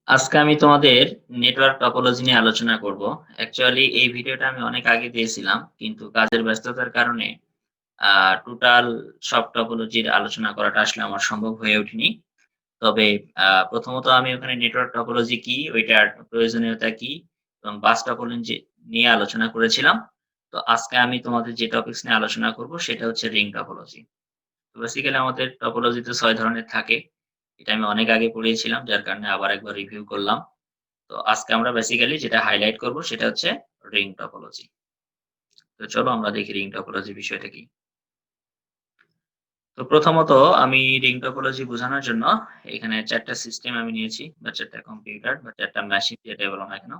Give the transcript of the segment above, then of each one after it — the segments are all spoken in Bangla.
আজকে আমি তোমাদের নেটওয়ার্ক টপোলজি নিয়ে আলোচনা করব। অ্যাকচুয়ালি এই ভিডিওটা আমি অনেক আগে দিয়েছিলাম, কিন্তু কাজের ব্যস্ততার কারণে টোটাল সব টপোলজির আলোচনা করাটা আসলে আমার সম্ভব হয়ে ওঠেনি। তবে প্রথমত আমি ওখানে নেটওয়ার্ক টপোলজি কি, ওইটার প্রয়োজনীয়তা কি এবং বাস টপোলজি নিয়ে আলোচনা করেছিলাম। তো আজকে আমি তোমাদের যে টপিকস নিয়ে আলোচনা করব সেটা হচ্ছে রিং টপোলজি। তো বেসিক্যালি আমাদের টপোলজিতে ৬ ধরনের থাকে। এটা আমি অনেক আগে পড়িয়েছিলাম, যার কারণে আবার একবার রিভিউ করলাম। তো আজকে আমরা বেসিক্যালি যেটা হাইলাইট করব সেটা হচ্ছে রিং টপোলজি। তো চলো আমরা দেখি রিং টপোলজি বিষয়টা কি। তো প্রথমত আমি রিং টপোলজি বোঝানোর জন্য এখানে ৪ টা সিস্টেম আমি নিয়েছি বা ৪ টা কম্পিউটার বা ৪ টা মেশিন যেটাই বলো না কেন।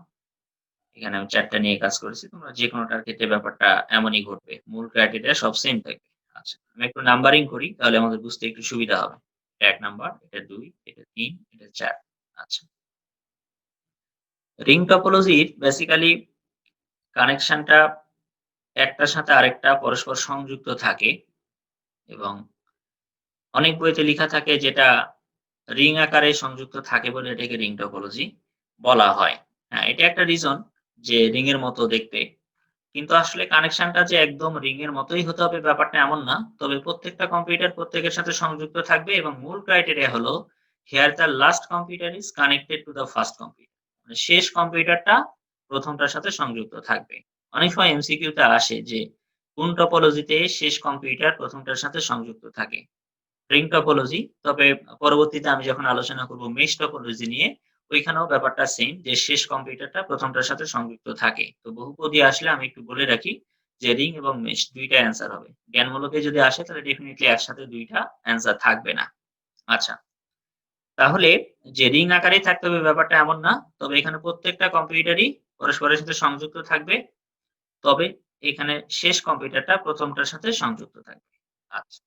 এখানে আমি ৪ টা নিয়ে কাজ করেছি। তোমরা যেকোনোটার ক্ষেত্রে ব্যাপারটা এমনই ঘটবে। মূল ক্রাইটেরিয়া সব সেম থাকবে। আচ্ছা, আমি একটু নাম্বারিং করি তাহলে আমাদের বুঝতে একটু সুবিধা হবে। এটা ১ নাম্বার, এটা ২, এটা ৩, এটা ৪। আচ্ছা। রিং টপোলজির বেসিক্যালি কানেকশনটা একটার সাথে আরেকটা পরস্পর সংযুক্ত থাকে এবং অনেক বইতে লিখা থাকে যেটা রিং আকারে সংযুক্ত থাকে বলে এটাকে রিং টপোলজি বলা হয়। হ্যাঁ, এটা একটা রিজন যে রিং এর মতো দেখতে। কিন্তু আসলে কানেকশনটা যে একদম রিং এর মতোই হতে হবে ব্যাপারটা এমন না। তবে প্রত্যেকটা কম্পিউটার প্রত্যেকের সাথে সংযুক্ত থাকবে এবং মূল ক্রাইটেরিয়া হলো here the last computer is connected to the first computer. মানে শেষ কম্পিউটারটা প্রথমটার সাথে সংযুক্ত থাকবে। অনেক সময় এমসিকিউ তে আসে যে কোন টপোলজিতে শেষ কম্পিউটার প্রথমটার সাথে সংযুক্ত থাকে। Ring topology. তবে পরবর্তীতে আমি যখন আলোচনা করব মেশ টপোলজি নিয়ে, ওইখানেও ব্যাপারটা সেম যে শেষ কম্পিউটারটা প্রথমটার সাথে সংযুক্ত থাকে। তো বহুপদী আসলে আমি একটু বলে রাখি যে রিং এবং মেশ ২ টা অ্যান্সার হবে। জ্ঞানমূলকে যদি আসে তাহলে ডেফিনিটলি একসাথে ২ টা অ্যান্সার থাকবে না। আচ্ছা, তাহলে যে রিং আকারেই থাকতে হবে ব্যাপারটা এমন না। তবে এখানে প্রত্যেকটা কম্পিউটারই পরস্পরের সাথে সংযুক্ত থাকবে। তবে এখানে শেষ কম্পিউটারটা প্রথমটার সাথে সংযুক্ত থাকবে। আচ্ছা।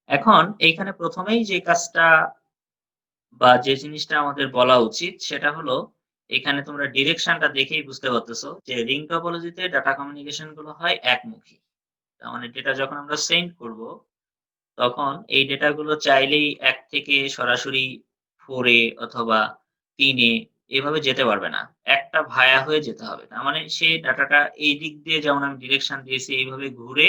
এখন এইখানে ১ম এই যে কাজটা বা যে জিনিসটা আমাদের বলা উচিত সেটা হলো, এখানে তোমরা ডিরেকশনটা দেখেই বুঝতে পারতেছো যে রিং টপোলজিতে ডাটা কমিউনিকেশন গুলো হয় একমুখী। তার মানে ডেটা যখন আমরা সেন্ড করব, তখন এই ডেটা গুলো চাইলেই ১ থেকে সরাসরি 4 এ অথবা ৩ এ এভাবে যেতে পারবে না। একটা ভায়া হয়ে যেতে হবে। তার মানে সেই ডাটাটা এই দিক দিয়ে যেমন আমি ডিরেকশন দিয়েছি এইভাবে ঘুরে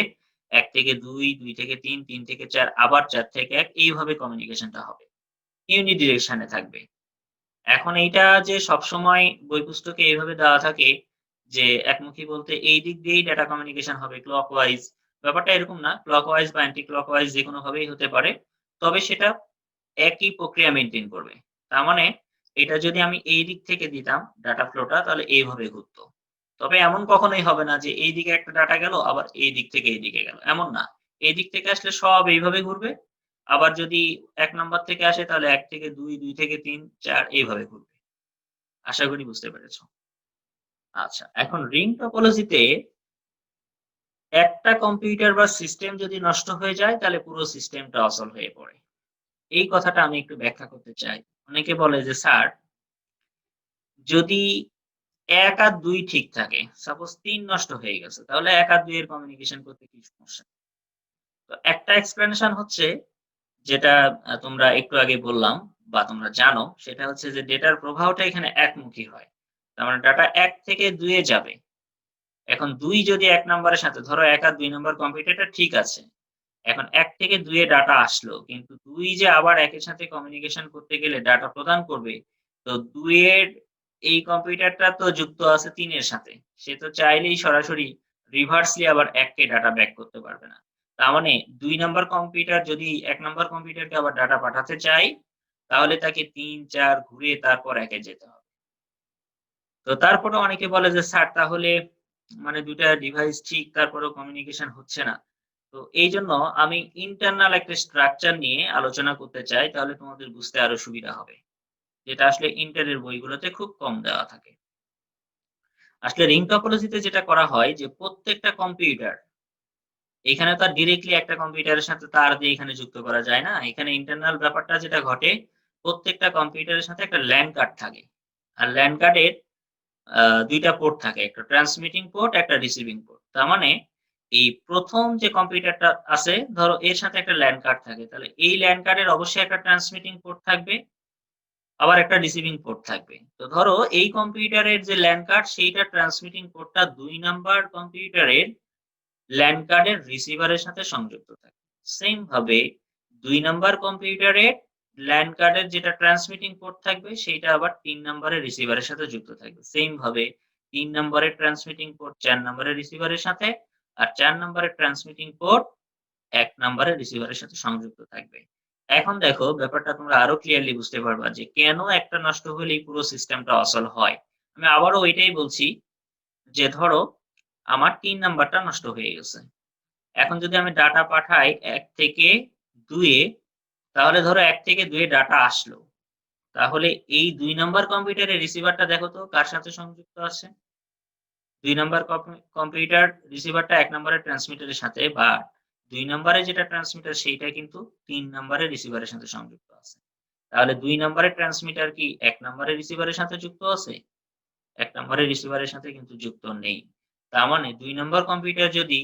১ থেকে ২, ২ থেকে ৩, ৩ থেকে ৪ আবার ৪ থেকে ১ এইভাবে কমিউনিকেশনটা হবে। ইউনি ডিরেকশন এ থাকবে। এখন এইটা যে সবসময় বই পুস্তকে এভাবে দেওয়া থাকে যে একমুখী বলতে এই দিক দিয়েই ডেটা কমিউনিকেশন হবে ক্লকওয়াইজ। ব্যাপারটা এরকম না। ক্লকওয়াইজ বা অ্যান্টি ক্লকওয়াইজ যেকোনোভাবেই হতে পারে। তবে সেটা একই প্রক্রিয়া মেইনটেইন করবে। তার মানে এটা যদি আমি এই দিক থেকে দিতাম ডাটা ফ্লোটা তাহলে এইভাবে ঘুরতো। তবে এমন কখনোই হবে না যে এইদিকে একটা ডাটা গেল আবার এই দিক থেকে এইদিকে গেল। এমন না। এই দিক থেকে আসলে সব এইভাবে ঘুরবে। আবার যদি ১ নাম্বার থেকে আসে তাহলে ১ থেকে ২, ২ থেকে ৩, ৪ এইভাবে ঘুরবে। আশা করি বুঝতে পেরেছ। আচ্ছা, এখন রিং টপোলজিতে একটা কম্পিউটার বা সিস্টেম যদি নষ্ট হয়ে যায় তাহলে পুরো সিস্টেমটা অচল হয়ে পড়ে। এই কথাটা আমি একটু ব্যাখ্যা করতে চাই। অনেকে বলে যে, "স্যার, যদি ১ আর ২ ঠিক থাকে, সাপোজ ৩ নষ্ট হয়ে গেছে, তাহলে ১ আর ২ এর কমিউনিকেশন করতে কি সমস্যা?" তো একটা এক্সপ্লেনেশন হচ্ছে যেটা তোমরা একটু আগে বললাম বা তোমরা জানো, সেটা হচ্ছে যে ডেটার প্রবাহটা এখানে একমুখী হয়। তার মানে ডাটা ১ থেকে ২ এ যাবে। এখন ২ যদি ১ নাম্বারের সাথে ধরো ১ আর ২ নাম্বার কম্পিউটারটা ঠিক আছে। এখন ১ থেকে ২ এ ডাটা আসলো। কিন্তু ২ যে আবার ১ এর সাথে কমিউনিকেশন করতে গেলে ডাটা প্রদান করবে। তো ২ এর এই কম্পিউটারটা তো যুক্ত আছে ৩ এর সাথে। সে তো চাইলেই সরাসরি রিভার্সলি আবার ১ কে ডাটা ব্যাক করতে পারবে না। তার মানে ২ নাম্বার কম্পিউটার যদি ১ নাম্বার কম্পিউটারকে আবার ডাটা পাঠাতে চায়, তাহলে তাকে ৩, ৪ ঘুরে তারপর ১ এ যেতে হবে। তো তারপরেও অনেকে বলে যে, "স্যার, তাহলে মানে ২ টা ডিভাইস ঠিক তারপরেও কমিউনিকেশন হচ্ছে না।" তো এইজন্য আমি ইন্টারনাল একটা স্ট্রাকচার নিয়ে আলোচনা করতে চাই, তাহলে তোমাদের বুঝতে আরো সুবিধা হবে। যেটা আসলে ইন্টারের বইগুলোতে খুব কম দেওয়া থাকে। আসলে রিং টপোলজিতে যেটা করা হয় যে প্রত্যেকটা কম্পিউটার, এখানে তো আর ডিরেক্টলি একটা কম্পিউটারের সাথে তার দিয়ে এখানে যুক্ত করা যায় না। এখানে ইন্টারনাল ব্যাপারটা যেটা ঘটে, প্রত্যেকটা কম্পিউটারের সাথে একটা LAN কার্ড থাকে। আর LAN কার্ডের ২ টা পোর্ট থাকে। একটা ট্রান্সমিটিং পোর্ট, একটা রিসিভিং পোর্ট। তার মানে এই ১ম যে কম্পিউটারটা আছে, ধরো এর সাথে একটা LAN কার্ড থাকে। তাহলে এই LAN কার্ডের অবশ্যই একটা ট্রান্সমিটিং পোর্ট থাকবে। আবার একটা রিসিভিং পোর্ট থাকবে। তো ধরো এই কম্পিউটারের যে ল্যান কার্ড সেইটা ট্রান্সমিটিং পোর্টটা ২ নাম্বার কম্পিউটারের ল্যান কার্ডের রিসিভারের সাথে সংযুক্ত থাকে। সেম ভাবে ২ নাম্বার কম্পিউটারের ল্যান কার্ডের যেটা ট্রান্সমিটিং পোর্ট থাকবে সেইটা আবার ৩ নাম্বারের রিসিভারের সাথে যুক্ত থাকবে। সেম ভাবে ৩ নাম্বারের ট্রান্সমিটিং পোর্ট ৪ নাম্বারের রিসিভারের সাথে আর ৪ নাম্বারের ট্রান্সমিটিং পোর্ট ১ নাম্বারের রিসিভারের সাথে সংযুক্ত থাকবে। এখন দেখো ব্যাপারটা তোমরা আরো ক্লিয়ারলি বুঝতে পারবা যে কেন একটা নষ্ট হলেই পুরো সিস্টেমটা অচল হয়। আমি আবারও ওইটাই বলছি যে ধরো আমার ৩ নাম্বারটা নষ্ট হয়ে গেছে। এখন যদি আমি ডাটা পাঠাই ১ থেকে ২ এ, তাহলে ধরো ১ থেকে ২ এ ডাটা আসলো। তাহলে এই ২ নাম্বার কম্পিউটারের রিসিভারটা দেখো তো কার সাথে সংযুক্ত আছে? ২ নাম্বার কম্পিউটার রিসিভারটা ১ নাম্বারের ট্রান্সমিটারের সাথে বা ২ নাম্বারে যেটা ট্রান্সমিটার সেইটা কিন্তু ৩ নাম্বারের রিসিভারের সাথে সংযুক্ত আছে। তাহলে ২ নাম্বারের ট্রান্সমিটার কি ১ নাম্বারের রিসিভারের সাথে যুক্ত আছে? ১ নাম্বারের রিসিভারের সাথে কিন্তু যুক্ত নেই। তার মানে ২ নাম্বার কম্পিউটার যদি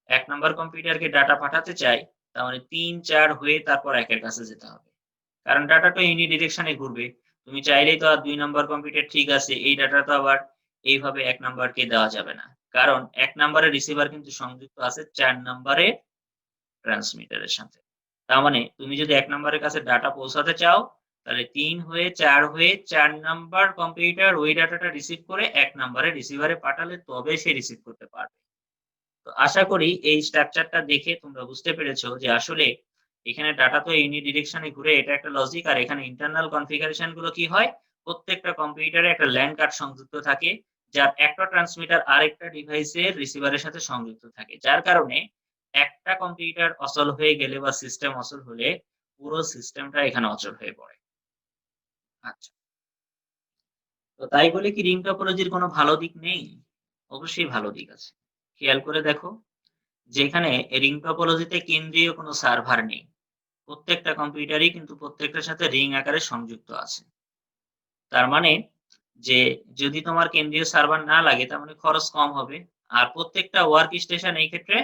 ১ নাম্বার কম্পিউটারকে ডাটা পাঠাতে চায়, তার মানে ৩, ৪ হয়ে তারপর ১ এর কাছে যেতে হবে। কারণ ডাটাটা ইউনি ডিরেকশন এ ঘুরবে। তুমি চাইলেই তো আর ২ নাম্বার কম্পিউটার ঠিক আছে, এই ডাটা তো আবার এইভাবে ১ নাম্বারকে দেওয়া যাবে না। কারণ ১ নাম্বারের রিসিভার কিন্তু সংযুক্ত আছে ৪ নাম্বারের ট্রান্সমিটারের সাথে। তার মানে তুমি যদি ১ নাম্বারের কাছে ডাটা পৌঁছাতে চাও, তাহলে ৩ হয়ে ৪ হয়ে ৪ নাম্বার কম্পিউটার ওই ডাটাটা রিসিভ করে ১ নাম্বারের রিসিভারে পাঠালে তবে সে রিসিভ করতে পারবে। তো আশা করি এই স্ট্রাকচারটা দেখে তোমরা বুঝতে পেরেছো যে আসলে এখানে ডাটা তো ইউনি ডিরেকশন এ ঘুরে, এটা একটা লজিক। আর এখানে ইন্টারনাল কনফিগারেশন গুলো কি হয়? প্রত্যেকটা কম্পিউটারে একটা ল্যান কার্ড সংযুক্ত থাকে, যার একটা ট্রান্সমিটার আরেকটা ডিভাইসের রিসিভারের সাথে সংযুক্ত থাকে। যার কারণে একটা কম্পিউটার অচল হয়ে গেলে বা সিস্টেম অচল হলে পুরো সিস্টেমটা এখানে অচল হয়ে পড়ে। আচ্ছা। তো তাই বলে কি রিং টপোলজির কোনো ভালো দিক নেই? অবশ্যই ভালো দিক আছে। খেয়াল করে দেখো, যেখানে রিং টপোলজিতে কেন্দ্রীয় কোনো সার্ভার নেই। প্রত্যেকটা কম্পিউটারই কিন্তু প্রত্যেকটার সাথে রিং আকারে সংযুক্ত আছে। তার মানে যে যদি তোমার কেন্দ্রীয় সার্ভার না লাগে তার মানে খরচ কম হবে। আর প্রত্যেকটা ওয়ার্ক স্টেশন এই ক্ষেত্রে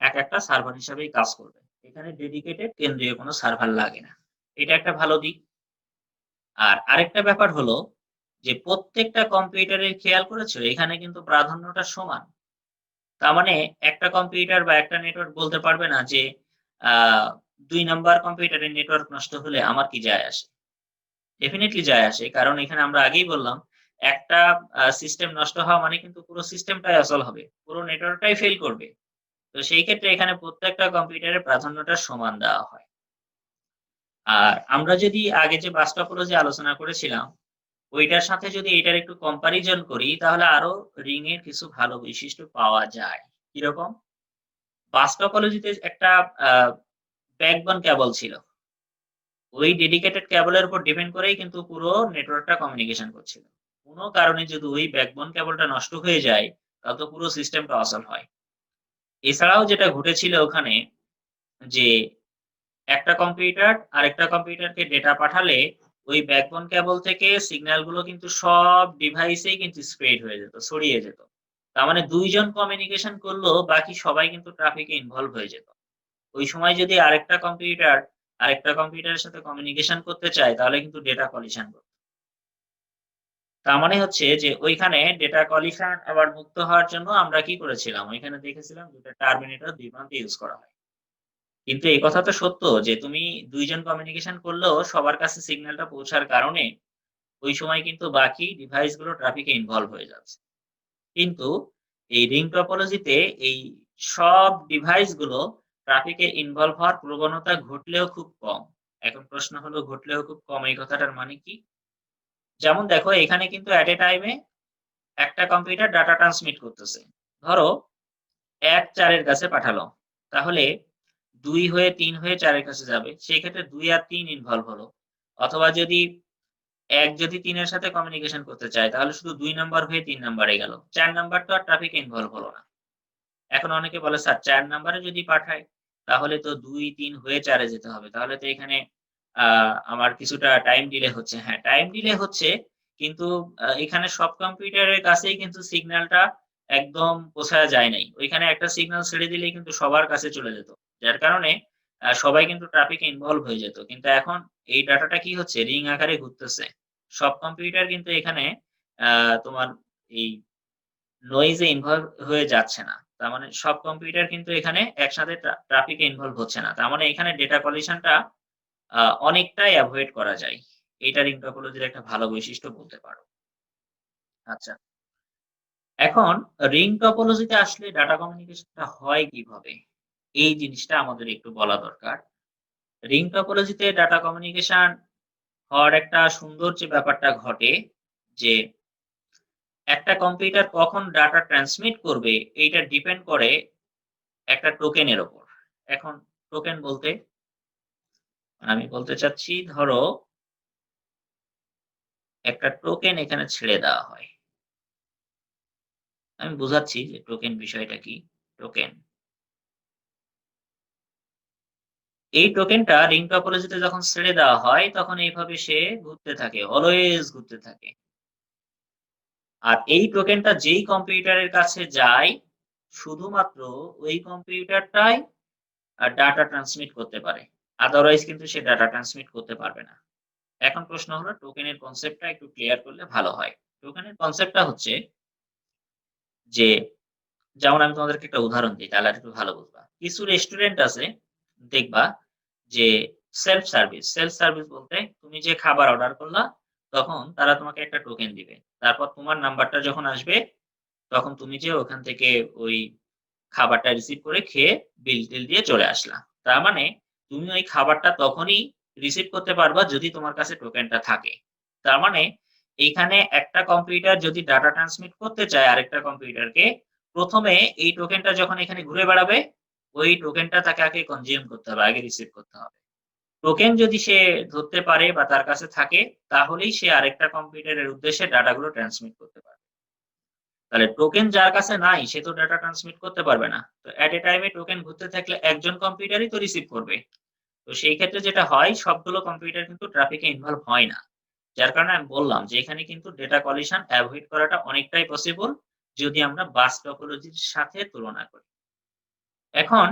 একটা সার্ভার হিসাবেই কাজ করবে। এখানে ডেডিকেটেড কেন্দ্রীয় কোনো সার্ভার লাগে না। এটা একটা ভালো দিক। আর আরেকটা ব্যাপার হলো যে প্রত্যেকটা কম্পিউটারের খেয়াল করেছো এখানে কিন্তু প্রাধান্যটা সমান। তার মানে একটা কম্পিউটার বা একটা নেটওয়ার্ক বলতে পারবে না যে আ ২ নাম্বার কম্পিউটারের নেটওয়ার্ক নষ্ট হলে আমার কি যায় আসে? ডেফিনিটলি যায় আসে। কারণ এখানে আমরা আগেই বললাম, একটা সিস্টেম নষ্ট হওয়া মানে কিন্তু পুরো সিস্টেমটাই অচল হবে। পুরো নেটওয়ার্কটাই ফেইল করবে। তো সেই ক্ষেত্রে এখানে প্রত্যেকটা কম্পিউটারের প্রাধান্যটা সমান দেওয়া হয়। আর আমরা যদি আগে যে বাস টপোলজি আলোচনা করেছিলাম, ওইটার সাথে যদি এটার একটু কম্পারিজন করি তাহলে আরো রিং এর কিছু ভালো বৈশিষ্ট্য পাওয়া যায়। কিরকম? বাস টপোলজিতে একটা আ ব্যাকবোন কেবল ছিল। ওই ডেডিকেটেড কেবলের উপর ডিপেন্ড করেই কিন্তু পুরো নেটওয়ার্কটা কমিউনিকেশন করছিল। কোন কারণে যদি ওই ব্যাকবোন কেবলটা নষ্ট হয়ে যায়, তাহলে তো পুরো সিস্টেমটা অচল হয়। এছাড়াও যেটা ঘটেছিল ওখানে যে একটা কম্পিউটার আরেকটা কম্পিউটারকে ডেটা পাঠালে ওই ব্যাকবোন কেবল থেকে সিগন্যাল গুলো কিন্তু সব ডিভাইসেই কিন্তু স্প্রেড হয়ে যেত, ছড়িয়ে যেত। তার মানে ২ জন কমিউনিকেশন করলেও বাকি সবাই কিন্তু ট্রাফিকে ইনভলভ হয়ে যেত। ওই সময় যদি আরেকটা কম্পিউটারের সাথে কমিউনিকেশন করতে চায় তাহলে কিন্তু ডেটা কলিশন করত। তার মানে হচ্ছে যে ওইখানে ডেটা কলিশন আবার মুক্ত হওয়ার জন্য আমরা কি করেছিলাম? ওইখানে দেখেছিলাম ২ টা টার্মিনেটর ২ প্রান্তে ইউজ করা হয়। কিন্তু এই কথা তো সত্য যে তুমি ২ জন কমিউনিকেশন করলেও সবার কাছে সিগন্যালটা পৌঁছার কারণে ওই সময় কিন্তু বাকি ডিভাইস গুলো ট্রাফিকে ইনভলভ হয়ে যাচ্ছে। কিন্তু এই রিং টপোলজিতে এই সব ডিভাইস গুলো ট্রাফিকে ইনভলভ হওয়ার প্রবণতা ঘটলেও খুব কম। এখন প্রশ্ন হলো ঘটলেও খুব কম এই কথাটার মানে কি? যেমন দেখো এখানে কিন্তু এট এ টাইমে একটা কম্পিউটার ডাটা ট্রান্সমিট করতেছে। ধরো ১ ৪ এর কাছে পাঠালো। তাহলে ২ হয়ে ৩ হয়ে ৪ এর কাছে যাবে। সেই ক্ষেত্রে ২ আর ৩ ইনভলভ হলো। অথবা যদি ১ যদি ৩ এর সাথে কমিউনিকেশন করতে চায় তাহলে শুধু ২ নাম্বার হয়ে ৩ নাম্বারে গেল। ৪ নাম্বার তো আর ট্রাফিকে ইনভলভ হলো না। এখন অনেকে বলে স্যার ৪ নাম্বারে যদি পাঠাই তাহলে তো ২, ৩ হয়ে ৪ এ যেতে হবে। তাহলে তো এখানে আ আমার কিছুটা টাইম ডিলে হচ্ছে। হ্যাঁ, টাইম ডিলে হচ্ছে কিন্তু এখানে সব কম্পিউটারের কাছেই কিন্তু সিগন্যালটা একদম পৌঁছায়া যায় নাই। ওইখানে একটা সিগন্যাল ছেড়ে দিলেই কিন্তু সবার কাছে চলে যেত। যার কারণে সবাই কিন্তু ট্রাফিকে ইনভলভ হয়ে যেত। কিন্তু এখন এই ডাটাটা কি হচ্ছে রিং আকারে ঘুরতেছে। সব কম্পিউটার কিন্তু এখানে তোমার এই নয়েজ এ ইনভলভ হয়ে যাচ্ছে না। তার মানে সব কম্পিউটার কিন্তু এখানে একসাথে ট্রাফিকে ইনভলভ হচ্ছে না। তার মানে এখানে ডেটা কলিশন টা অনেকটাই এভয়েড করা যায়। এটা রিং টপোলজির একটা ভালো বৈশিষ্ট্য বলতে পারো। আচ্ছা। এখন রিং টপোলজিতে আসলে ডাটা কমিউনিকেশনটা হয় কিভাবে? এই জিনিসটা আমাদের একটু বলা দরকার। রিং টপোলজিতে ডাটা কমিউনিকেশন হওয়ার একটা সুন্দর যে ব্যাপারটা ঘটে যে একটা কম্পিউটার কখন ডাটা ট্রান্সমিট করবে এইটা ডিপেন্ড করে একটা টোকেনের উপর। এখন টোকেন বলতে আমি বলতে চাচ্ছি ধরো একটা টোকেন এখানে ছেড়ে দেওয়া হয়। আমি বুঝাচ্ছি যে টোকেন বিষয়টা কি? টোকেন। এই টোকেনটা রিং টপোলজিতে যখন ছেড়ে দেওয়া হয় তখন এইভাবে সে ঘুরতে থাকে। অলওয়েজ ঘুরতে থাকে। আর এই টোকেনটা যেই কম্পিউটারের কাছে যায় শুধুমাত্র ওই কম্পিউটারটাই ডাটা ট্রান্সমিট করতে পারে। আদারওয়াইজ কিন্তু সে ডাটা ট্রান্সমিট করতে পারবে না। এখন প্রশ্ন হলো টোকেনের কনসেপ্টটা একটু ক্লিয়ার করলে ভালো হয়। টোকেনের কনসেপ্টটা হচ্ছে যে যেমন আমি তোমাদেরকে একটা উদাহরণ দিই তাহলে আরেকটু ভালো বুঝবা। কিছু রেস্টুরেন্ট আছে দেখবা যে সেলফ সার্ভিস বলতে তুমি যে খাবার অর্ডার করলা তখন তারা তোমাকে একটা টোকেন দিবে। তারপর তোমার নাম্বারটা যখন আসবে তখন তুমি যেয়ে ওখান থেকে ওই খাবারটা রিসিভ করে খেয়ে বিল-টিল দিয়ে চলে আসলা। তার মানে তুমি ওই খাবারটা তখনই রিসিভ করতে পারবা যদি তোমার কাছে টোকেনটা থাকে। তার মানে এইখানে একটা কম্পিউটার যদি ডাটা ট্রান্সমিট করতে চায় আরেকটা কম্পিউটারকে, ১ম এ এই টোকেনটা যখন এখানে ঘুরে বেড়াবে, ওই টোকেনটা তাকে আগে কনজিউম করতে হবে, আগে রিসিভ করতে হবে। টোকেন যদি সে ধরতে পারে বা তার কাছে থাকে, তাহলেই সে আরেকটা কম্পিউটারের উদ্দেশ্যে ডাটাগুলো ট্রান্সমিট করতে পারবে। তাহলে টোকেন যার কাছে নাই সে তো ডাটা ট্রান্সমিট করতে পারবে না। তো এট এ টাইম এ টোকেন ঘুরতে থাকলে একজন কম্পিউটারই তো রিসিভ করবে। তো সেই ক্ষেত্রে যেটা হয় সবগুলো কম্পিউটার কিন্তু ট্রাফিক এ ইনভলভ হয় না। যার কারণে আমি বললাম যে এখানে কিন্তু ডেটা কলিশন এভয়েড করাটা অনেকটাই পসিবল যদি আমরা বাস টপোলজির সাথে তুলনা করি। এখন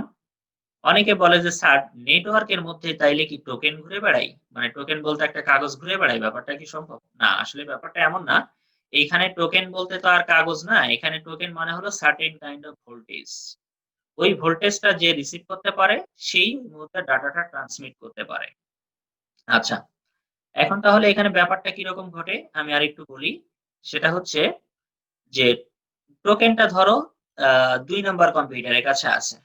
অনেকে বলে যে স্যার নেটওয়ার্কের মধ্যে তাইলে কি টোকেন ঘুরে বেড়াই? মানে টোকেন বলতে একটা কাগজ ঘুরে বেড়ায় ব্যাপারটা কি সম্ভব? না, আসলে ব্যাপারটা এমন না। এইখানে টোকেন বলতে তো আর কাগজ না। এখানে টোকেন মানে হলো সার্টেন কাইন্ড অফ ভোল্টেজ। ওই ভোল্টেজটা যে রিসিভ করতে পারে সেই মুহূর্তে ডাটাটা ট্রান্সমিট করতে পারে। আচ্ছা, এখন তাহলে এখানে ব্যাপারটা কিরকম ঘটে আমি আরেকটু বলি। সেটা হচ্ছে যে টোকেনটা ধরো ২ নাম্বার কম্পিউটারের কাছে আছে।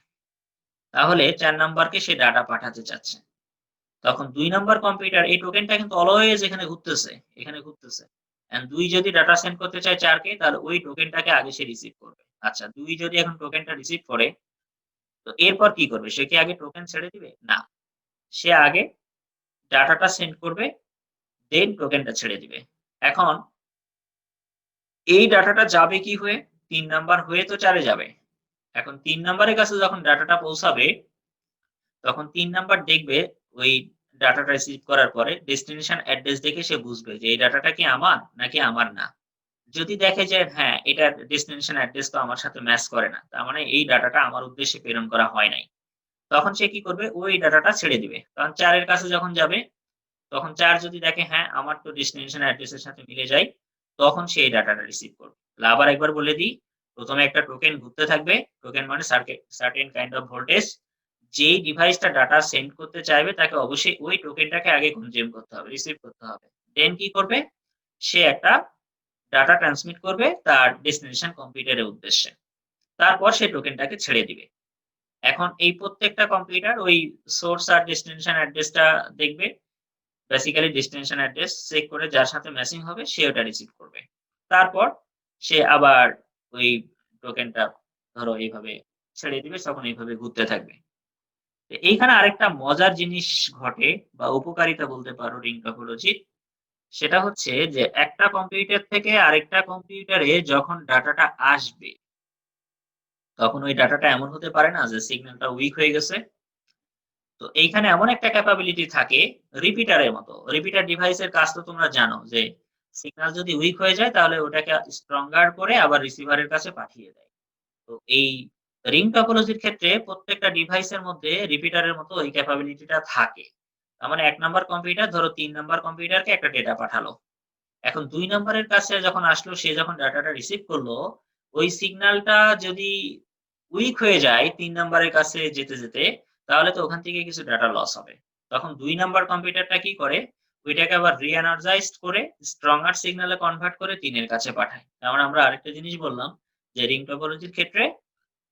তাহলে ৪ নাম্বারকে সে ডাটা পাঠাতে চাচ্ছে। তখন ২ নাম্বার কম্পিউটার এই টোকেনটা কিন্তু অলওয়েজ এখানে ঘুরতেছে, এখানে ঘুরতেছে। ২ যদি ডাটা সেন্ড করতে চায় ৪ কে তাহলে ওই টোকেনটাকে আগে সে রিসিভ করবে। আচ্ছা ২ যদি এখন টোকেনটা রিসিভ করে, তো এরপর কি করবে? সে কি আগে টোকেন ছেড়ে দিবে? না। সে আগে ডাটাটা সেন্ড করবে, দেন টোকেনটা ছেড়ে দিবে। এখন এই ডাটাটা যাবে কি হয়ে? ৩ নাম্বার হয়ে তো ৪ এ যাবে। এখন ৩ নাম্বারের কাছে যখন ডাটাটা পৌঁছাবে তখন ৩ নাম্বার দেখবে ওই ডাটাটা রিসিভ করার পরে ডেস্টিনেশন অ্যাড্রেস দেখে সে বুঝবে যে এই ডাটাটা কি আমার নাকি আমার না। যদি দেখে যে হ্যাঁ, এটার ডেস্টিনেশন অ্যাড্রেস তো আমার সাথে ম্যাচ করে না। তার মানে এই ডাটাটা আমার উদ্দেশ্যে প্রেরণ করা হয় নাই। তখন সে কি করবে? ওই ডাটাটা ছেড়ে দিবে। কারণ ৪ এর কাছে যখন যাবে তখন ৪ যদি দেখে হ্যাঁ, আমার তো ডেস্টিনেশন অ্যাড্রেস এর সাথে মিলে যায়, তখন সে এই ডাটাটা রিসিভ করবে। তাহলে আবার একবার বলে দিই, ১ম এ একটা টোকেন ঘুরতে থাকবে। টোকেন মানে সার্টেন কাইন্ড অফ ভোল্টেজ। যেই ডিভাইসটা ডাটা সেন্ড করতে চাইবে তাকে অবশ্যই ওই টোকেনটাকে আগে কনজিউম করতে হবে, রিসিভ করতে হবে। দেন কি করবে? সে একটা ডাটা ট্রান্সমিট করবে তার ডেস্টিনেশন কম্পিউটারের উদ্দেশ্যে। তারপর সে টোকেনটাকে ছেড়ে দিবে। এখন এই প্রত্যেকটা কম্পিউটার ওই সোর্স আর ডেস্টিনেশন অ্যাড্রেসটা দেখবে। বেসিক্যালি ডেস্টিনেশন অ্যাড্রেস চেক করে যার সাথে ম্যাচিং হবে সে ওটা রিসিভ করবে। তারপর সে আবার ওই টোকেনটা ধরো এইভাবে ছেড়ে দিবে তখন এইভাবে ঘুরতে থাকবে। তো এইখানে আরেকটা মজার জিনিস ঘটে বা উপকারিতা বলতে পারো রিং টপোলজির। সেটা হচ্ছে যে একটা কম্পিউটার থেকে আরেকটা কম্পিউটারে যখন ডাটাটা আসবে, তখন ওই ডাটাটা এমন হতে পারে না যে সিগন্যালটা উইক হয়ে গেছে। তো এইখানে এমন একটা ক্যাপাবিলিটি থাকে রিপিটারের মতো। রিপিটার ডিভাইসের কাজ তো তোমরা জানো যে সিগন্যাল যদি উইক হয়ে যায় তাহলে ওটাকে স্ট্রঙ্গার করে আবার রিসিভারের কাছে পাঠিয়ে দেয়। তো এই রিং টপোলজির ক্ষেত্রে প্রত্যেকটা ডিভাইসের মধ্যে রিপিটারের মতো ওই ক্যাপাবিলিটিটা থাকে। তার মানে ১ নাম্বার কম্পিউটার ধরো ৩ নাম্বার কম্পিউটারকে একটা ডেটা পাঠালো। এখন ২ নাম্বারের কাছে যখন আসলো সে যখন ডাটাটা রিসিভ করলো, ওই সিগন্যালটা যদি উইক হয়ে যায় ৩ নাম্বারের কাছে যেতে, তাহলে তো ওখান থেকে কিছু ডাটা লস হবে। তখন ২ নাম্বার কম্পিউটারটা কি করে? ওইটাকে আবার re-energized করে স্ট্রঙ্গার সিগন্যালে কনভার্ট করে ৩ এর কাছে পাঠায়। তার মানে আমরা আরেকটা জিনিস বললাম যে রিং টপোলজির ক্ষেত্রে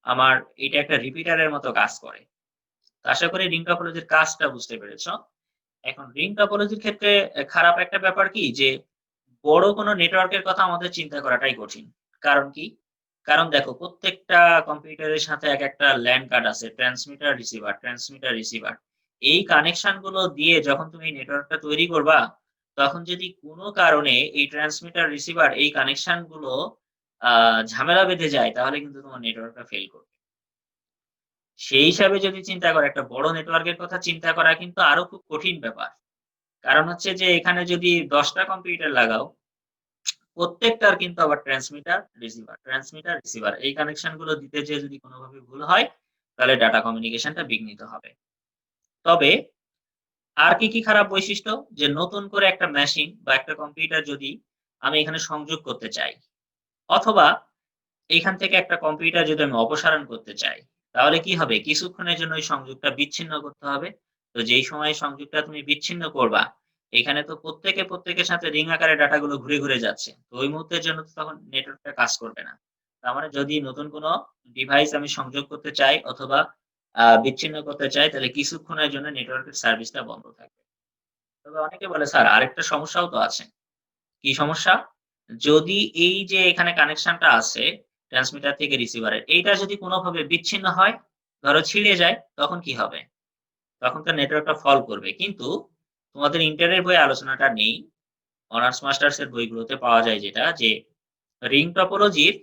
আমার এটা একটা রিপিটারের মতো কাজ করে। তো আশা করি রিং টপোলজির কাজটা বুঝতে পেরেছ। এখন রিং টপোলজির ক্ষেত্রে খারাপ একটা ব্যাপার কি যে বড় কোনো নেটওয়ার্কের কথা আমাদের চিন্তা করাটাই কঠিন। কারণ কি? কারণ দেখো প্রত্যেকটা কম্পিউটারের সাথে একেকটা LAN কার্ড আছে। Transmitter, receiver, transmitter, receiver. এই কানেকশন গুলো দিয়ে যখন তুমি নেটওয়ার্কটা তৈরি করবা, তখন যদি কোনো কারণে এই ট্রান্সমিটার, রিসিভার এই কানেকশন গুলো আ ঝামেলা বেঁধে যায় তাহলে কিন্তু তোমার নেটওয়ার্কটা ফেইল করবে। সেই হিসাবে যদি চিন্তা করো একটা বড় নেটওয়ার্কের কথা চিন্তা করা কিন্তু আরো খুব কঠিন ব্যাপার। কারণ হচ্ছে যে এখানে যদি ১০ টা কম্পিউটার লাগাও প্রত্যেকটার কিন্তু আবার ট্রান্সমিটার, রিসিভার এই কানেকশন গুলো দিতে যেয়ে যদি কোনোভাবে ভুল হয়, তাহলে ডাটা কমিউনিকেশনটা বিঘ্নিত হবে। তবে আর কি খারাপ বৈশিষ্ট্য? যে নতুন করে একটা মেশিন বা একটা কম্পিউটার যদি আমি এখানে সংযোগ করতে চাই, অথবা এইখান থেকে একটা কম্পিউটার যদি আমি অপসারণ করতে চাই, তাহলে কি হবে? কিছুক্ষণের জন্য ওই সংযোগটা বিচ্ছিন্ন করতে হবে। তো যেই সময়ে সংযোগটা তুমি বিচ্ছিন্ন করবা, এখানে তো প্রত্যেকের সাথে রিং আকারে ডাটাগুলো ঘুরে যাচ্ছে। তো ওই মুহূর্তের জন্য তো তখন নেটওয়ার্কটা কাজ করবে না। তার মানে যদি নতুন কোনো ডিভাইস আমি সংযোগ করতে চাই অথবা বিচ্ছিন্ন করতে চাই, তাহলে কিছুক্ষণের জন্য নেটওয়ার্কের সার্ভিসটা বন্ধ থাকবে। তবে অনেকে বলে, "স্যার আরেকটা সমস্যাও তো আছে।" কি সমস্যা? যদি এই যে এখানে কানেকশনটা আছে ট্রান্সমিটার থেকে রিসিভারের, এইটা যদি কোনভাবে বিচ্ছিন্ন হয়, ধরো ছিঁড়ে যায়, তখন কি হবে? তখন তো নেটওয়ার্কটা ফল করবে। কিন্তু তোমাদের ইন্টারের বইয়ে আলোচনাটা নেই। অনার্স মাস্টার্স এর বইগুলোতে পাওয়া যায় যেটা যে রিং টপোলজির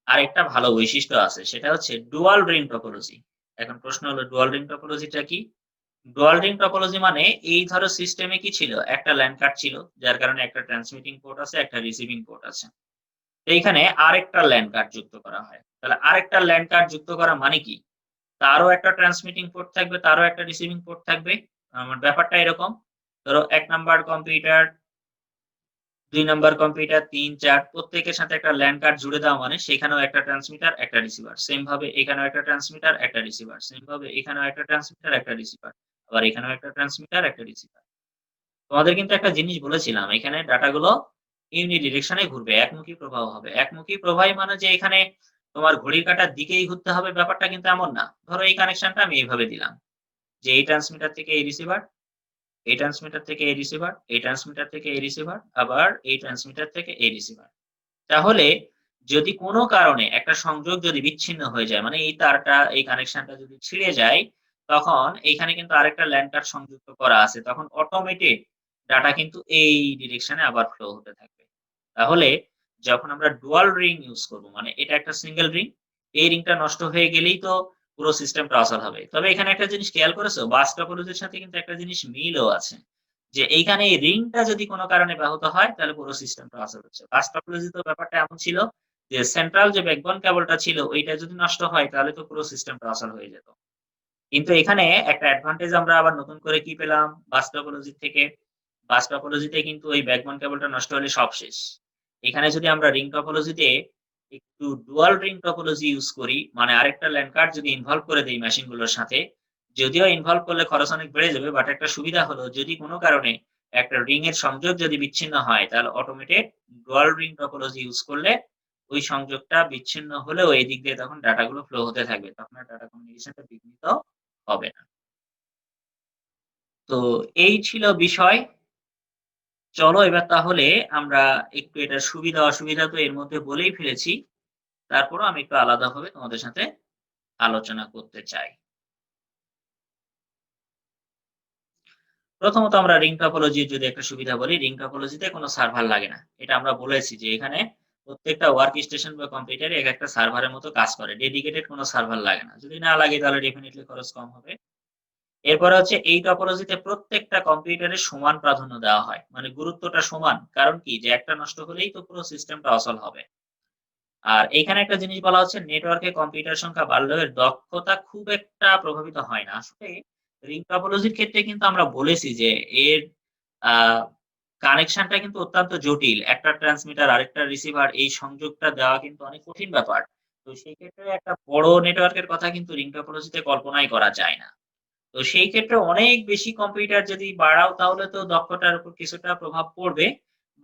আরেকটা ভালো বৈশিষ্ট্য আছে। সেটা হচ্ছে ডুয়াল রিং টপোলজি। এখন প্রশ্ন হলো ডুয়াল রিং টপোলজিটা কি? ডুয়াল রিং টপোলজি মানে এই ধরো সিস্টেমে কি ছিল? একটা LAN কার্ড ছিল। যার কারণে একটা ট্রান্সমিটিং পোর্ট আছে, একটা রিসিভিং পোর্ট আছে। এইখানে আরেকটা LAN কার্ড যুক্ত করা হয়। তাহলে আরেকটা LAN কার্ড যুক্ত করা মানে কি? তারও একটা ট্রান্সমিটিং পোর্ট থাকবে, তারও একটা রিসিভিং পোর্ট থাকবে। ব্যাপারটা এরকম। ধরো ১ নাম্বার কম্পিউটার, ২ নাম্বার কম্পিউটার, ৩, ৪ প্রত্যেকের সাথে একটা LAN কার্ড জুড়ে দেওয়া মানে সেখানেও একটা ট্রান্সমিটার, একটা রিসিভার। সেম ভাবে এখানেও একটা ট্রান্সমিটার, একটা রিসিভার। সেম ভাবে এখানেও একটা ট্রান্সমিটার, একটা রিসিভার। আবার এখানেও একটা ট্রান্সমিটার, একটা রিসিভার। তোমাদের কিন্তু একটা জিনিস বলেছিলাম, এখানে ডাটাগুলো ইউনিডিরেকশন এ ঘুরবে। একমুখী প্রবাহ হবে। একমুখী প্রবাহই মানে যে এখানে তোমার ঘড়ির কাঁটার দিকেই ঘুরতে হবে ব্যাপারটা কিন্তু এমন না। ধরো এই কানেকশনটা আমি এইভাবে দিলাম। যে এই ট্রান্সমিটার থেকে এই রিসিভার, এই ট্রান্সমিটার থেকে এই রিসিভার, এই ট্রান্সমিটার থেকে এই রিসিভার, আবার এই ট্রান্সমিটার থেকে এই রিসিভার। তাহলে যদি কোনো কারণে একটা সংযোগ যদি বিচ্ছিন্ন হয়ে যায়, মানে এই তারটা, এই কানেকশনটা যদি ছিঁড়ে যায়, তখন এইখানে কিন্তু আরেকটা LAN কার্ড সংযুক্ত করা আছে। তখন অটোমেটেড ডাটা কিন্তু এই ডিরেকশনে আবার ফ্লো হতে থাকবে। তাহলে যখন আমরা ডুয়াল রিং ইউজ করব, মানে এটা একটা সিঙ্গেল রিং, এই রিংটা নষ্ট হয়ে গেলেই তো পুরো সিস্টেমটা অচল হবে। তবে এখানে একটা জিনিস খেয়াল করেছো? বাস টপোলজির সাথে কিন্তু একটা জিনিস মিলও আছে। যে এইখানে এই রিংটা যদি কোন কারণে ব্যাহত হয় তাহলে পুরো সিস্টেমটা আসর হচ্ছে। বাস টপোলজিতেও ব্যাপারটা এমন ছিল যে সেন্ট্রাল যে ব্যাকবোন কেবলটা ছিল ওইটা যদি নষ্ট হয় তাহলে তো পুরো সিস্টেমটা আসর হয়ে যেত। কিন্তু এখানে একটা অ্যাডভান্টেজ আমরা আবার নতুন করে কি পেলাম বাস টপোলজি থেকে? বাস টপোলজিতে কিন্তু ওই ব্যাকবোন কেবলটা নষ্ট হলে সব শেষ। এখানে যদি আমরা রিং টপোলজিতে একটু ডুয়াল রিং টপোলজি ইউজ করি, মানে আরেকটা LAN কার্ড যদি ইনভলভ করে দেই মেশিনগুলোর সাথে, যদিও ইনভলভ করলে খরচ অনেক বেড়ে যাবে, বাট একটা সুবিধা হলো যদি কোন কারণে একটা রিং এর সংযোগ যদি বিচ্ছিন্ন হয় তাহলে automated dual ring topology use করলে ওই সংযোগটা বিচ্ছিন্ন হলেও এই দিক দিয়ে তখন ডাটা গুলো ফ্লো হতে থাকবে। তখন আর ডাটা কমিউনিকেশনটা বিঘ্নিত হবে না। তো এই ছিল বিষয়। চলো এবার তাহলে আমরা একটু এটার সুবিধা-অসুবিধা তো এর মধ্যে বলেই ফেলেছি। তারপরেও আমি একটু আলাদাভাবে তোমাদের সাথে আলোচনা করতে চাই। প্রথমত আমরা রিং টপোলজির যদি একটা সুবিধা বলি, রিং টপোলজিতে কোনো সার্ভার লাগে না। এটা আমরা বলেছি যে এখানে প্রত্যেকটা ওয়ার্ক স্টেশন বা কম্পিউটারে একেকটা সার্ভারের মতো কাজ করে। ডেডিকেটেড কোনো সার্ভার লাগে না। যদি না লাগে তাহলে ডেফিনিটলি খরচ কম হবে। এরপরে হচ্ছে এই টপোলজিতে প্রত্যেকটা কম্পিউটারে সমান প্রাধান্য দেওয়া হয়। মানে গুরুত্বটা সমান। কারণ কি? যে একটা নষ্ট হলেই তো পুরো সিস্টেমটা অচল হবে। আর এইখানে একটা জিনিস বলা হচ্ছে নেটওয়ার্কে কম্পিউটার সংখ্যা বাড়লেও এর দক্ষতা খুব একটা প্রভাবিত হয় না। আসলে রিং টপোলজির ক্ষেত্রে কিন্তু আমরা বলেছি যে এর আ কানেকশনটা কিন্তু অত্যন্ত জটিল। একটা ট্রান্সমিটার আরেকটা রিসিভার এই সংযোগটা দেওয়া কিন্তু অনেক কঠিন ব্যাপার। তো সেই ক্ষেত্রে একটা বড় নেটওয়ার্কের কথা কিন্তু রিং টপোলজিতে কল্পনাই করা যায় না। তো সেই ক্ষেত্রে অনেক বেশি কম্পিউটার যদি বাড়াও তাহলে তো দক্ষতার উপর কিছুটা প্রভাব পড়বে।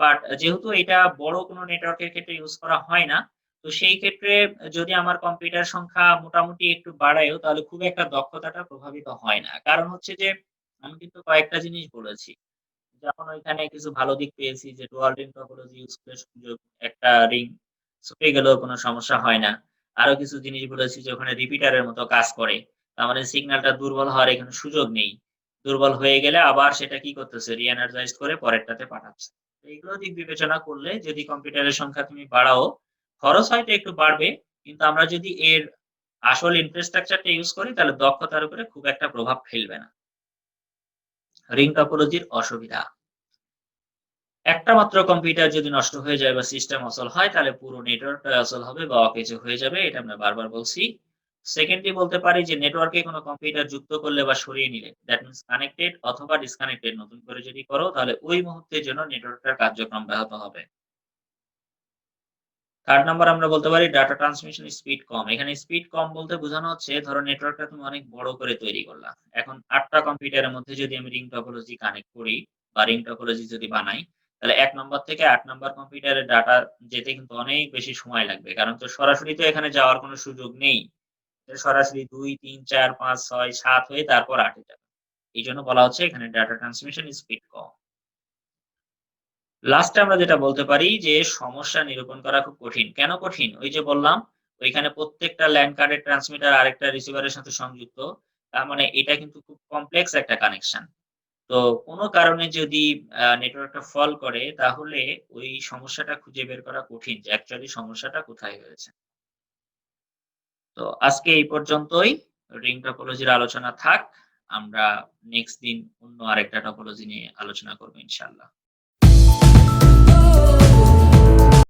বাট যেহেতু এটা বড় কোনো নেটওয়ার্কের ক্ষেত্রে ইউজ করা হয় না, তো সেই ক্ষেত্রে যদি আমার কম্পিউটার সংখ্যা মোটামুটি একটু বাড়ায়ও তাহলে খুব একটা দক্ষতাটা প্রভাবিত হয় না। কারণ হচ্ছে যে আমি কিন্তু কয়েকটা জিনিস বলেছি। যেমন ওইখানে কিছু ভালো দিক পেয়েছি যে ডুয়াল রিং টপোলজি ইউজ করে সংযোগ একটা রিং ছুটে গেলেও কোনো সমস্যা হয় না। আরো কিছু জিনিস বলেছি যে ওখানে রিপিটারের মতো কাজ করে। তার মানে সিগন্যালটা দুর্বল হওয়ার এখানে সুযোগ নেই। দুর্বল হয়ে গেলে আবার সেটা কি করতেছে re-energized করে পরেরটাতে পাঠাচ্ছে। তো এইগুলো দিক বিবেচনা করলে যদি কম্পিউটারের সংখ্যা তুমি বাড়াও, খরচ হয়তো একটু বাড়বে। কিন্তু আমরা যদি এর আসল ইনফ্রাস্ট্রাকচারটা ইউজ করি তাহলে দক্ষতার উপরে খুব একটা প্রভাব ফেলবে না। রিং টপোলজির অসুবিধা। একটা মাত্র কম্পিউটার যদি নষ্ট হয়ে যায় বা সিস্টেম অচল হয় তাহলে পুরো নেটওয়ার্কটাই অচল হবে বা অকেজো হয়ে যাবে। এটা আমরা বারবার বলছি। সেকেন্ডলি বলতে পারি যে নেটওয়ার্কে কোনো কম্পিউটার যুক্ত করলে বা সরিয়ে নিলে দ্যাট মিনস কানেক্টেড অথবা ডিসকানেক্টেড নতুন করে যদি করো তাহলে ওই মুহূর্তের জন্য নেটওয়ার্কটার কার্যক্রম ব্যাহত হবে। 3 নাম্বার আমরা বলতে পারি ডাটা ট্রান্সমিশন স্পিড কম। এখানে স্পিড কম বলতে বোঝানো হচ্ছে ধরো নেটওয়ার্কটা তুমি অনেক বড় করে তৈরি করলা। এখন ৮ টা কম্পিউটারের মধ্যে যদি আমি রিং টপোলজি কানেক্ট করি বা রিং টপোলজি যদি বানাই, তাহলে ১ নম্বর থেকে ৮ নাম্বার কম্পিউটারের ডাটা যেতে কিন্তু অনেক বেশি সময় লাগবে। কারণ তো সরাসরি তো এখানে যাওয়ার কোনো সুযোগ নেই। এটা সরাসরি ২, ৩, ৪, ৫, ৬, ৭ হয়ে তারপর ৮ এ যাবে। এইজন্য বলা হচ্ছে এখানে ডাটা ট্রান্সমিশন স্পিড কম। লাস্টে আমরা যেটা বলতে পারি যে সমস্যা নিরূপণ করা খুব কঠিন। কেন কঠিন? ওই যে বললাম, ওইখানে প্রত্যেকটা ল্যান কার্ডের ট্রান্সমিটার আরেকটা রিসিভারের সাথে সংযুক্ত। তার মানে এটা কিন্তু খুব কমপ্লেক্স একটা কানেকশন। তো কোন কারণে যদি নেটওয়ার্কটা ফল করে তাহলে ওই সমস্যাটা খুঁজে বের করা কঠিন যে অ্যাকচুয়ালি সমস্যাটা কোথায় হয়েছে। তো আজকে এই পর্যন্তই। রিং টপোলজির আলোচনা থাক। আমরা নেক্সট দিন অন্য আরেকটা টপোলজি নিয়ে আলোচনা করব ইনশাআল্লাহ।